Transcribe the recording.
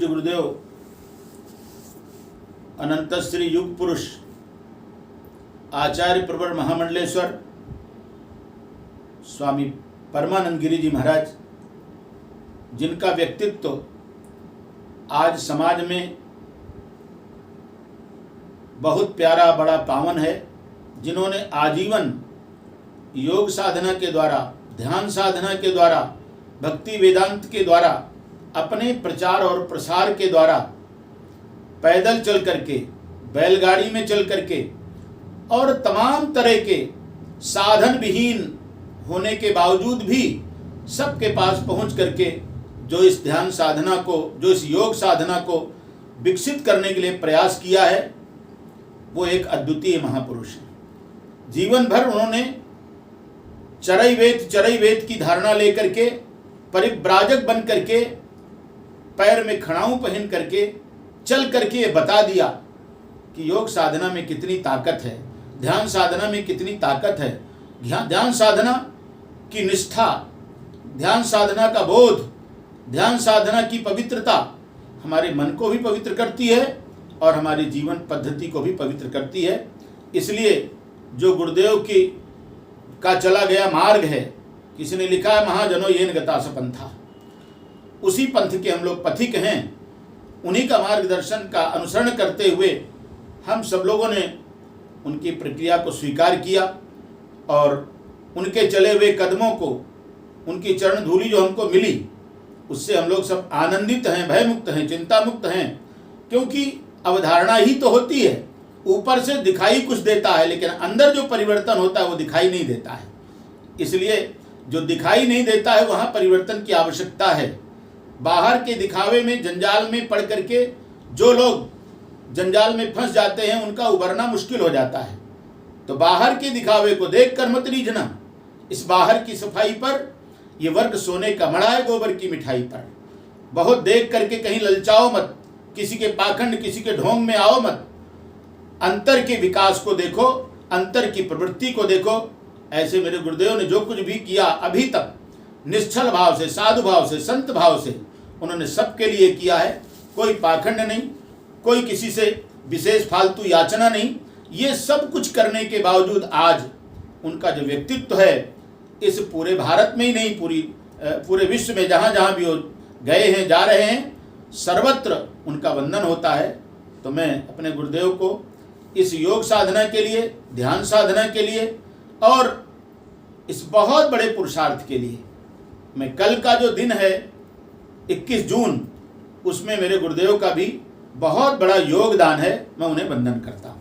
पूज्य गुरुदेव अनंत श्री युग पुरुष आचार्य प्रवर महामंडलेश्वर स्वामी परमानंद गिरी जी महाराज, जिनका व्यक्तित्व आज समाज में बहुत प्यारा बड़ा पावन है, जिन्होंने आजीवन योग साधना के द्वारा, ध्यान साधना के द्वारा, भक्ति वेदांत के द्वारा, अपने प्रचार और प्रसार के द्वारा पैदल चल करके, बैलगाड़ी में चल करके और तमाम तरह के साधन विहीन होने के बावजूद भी सबके पास पहुंच करके जो इस ध्यान साधना को, जो इस योग साधना को विकसित करने के लिए प्रयास किया है, वो एक अद्वितीय महापुरुष है। जीवन भर उन्होंने चरई वेद की धारणा लेकर के, परिव्राजक बन करके, पैर में खड़ाऊं पहन करके चल करके ये बता दिया कि योग साधना में कितनी ताकत है, ध्यान साधना में कितनी ताकत है। ध्यान साधना की निष्ठा, ध्यान साधना का बोध, ध्यान साधना की पवित्रता हमारे मन को भी पवित्र करती है और हमारी जीवन पद्धति को भी पवित्र करती है। इसलिए जो गुरुदेव की का चला गया मार्ग है, किसी ने लिखा है महाजनो येन गता स पंथा, उसी पंथ के हम लोग पथिक हैं। उन्हीं का मार्गदर्शन का अनुसरण करते हुए हम सब लोगों ने उनकी प्रक्रिया को स्वीकार किया और उनके चले हुए कदमों को, उनकी चरण धूलि जो हमको मिली, उससे हम लोग सब आनंदित हैं, भय मुक्त हैं, चिंता मुक्त हैं। क्योंकि अवधारणा ही तो होती है, ऊपर से दिखाई कुछ देता है, लेकिन अंदर जो परिवर्तन होता है वो दिखाई नहीं देता है। इसलिए जो दिखाई नहीं देता है वहाँ परिवर्तन की आवश्यकता है। बाहर के दिखावे में, जंजाल में पड़ करके जो लोग जंजाल में फंस जाते हैं, उनका उबरना मुश्किल हो जाता है। तो बाहर के दिखावे को देखकर मत रीझना, इस बाहर की सफाई पर ये वर्ग सोने का मड़ा है गोबर की मिठाई पर। बहुत देख करके कहीं ललचाओ मत, किसी के पाखंड, किसी के ढोंग में आओ मत। अंतर के विकास को देखो, अंतर की प्रवृत्ति को देखो। ऐसे मेरे गुरुदेव ने जो कुछ भी किया अभी तक, निश्चल भाव से, साधु भाव से, संत भाव से उन्होंने सबके लिए किया है। कोई पाखंड नहीं, कोई किसी से विशेष फालतू याचना नहीं। ये सब कुछ करने के बावजूद आज उनका जो व्यक्तित्व है, इस पूरे भारत में ही नहीं, पूरे विश्व में जहाँ जहाँ भी वो गए हैं, जा रहे हैं, सर्वत्र उनका वंदन होता है। तो मैं अपने गुरुदेव को इस योग साधना के लिए, ध्यान साधना के लिए और इस बहुत बड़े पुरुषार्थ के लिए, मैं कल का जो दिन है 21 जून, उसमें मेरे गुरुदेव का भी बहुत बड़ा योगदान है। मैं उन्हें वंदन करता हूँ।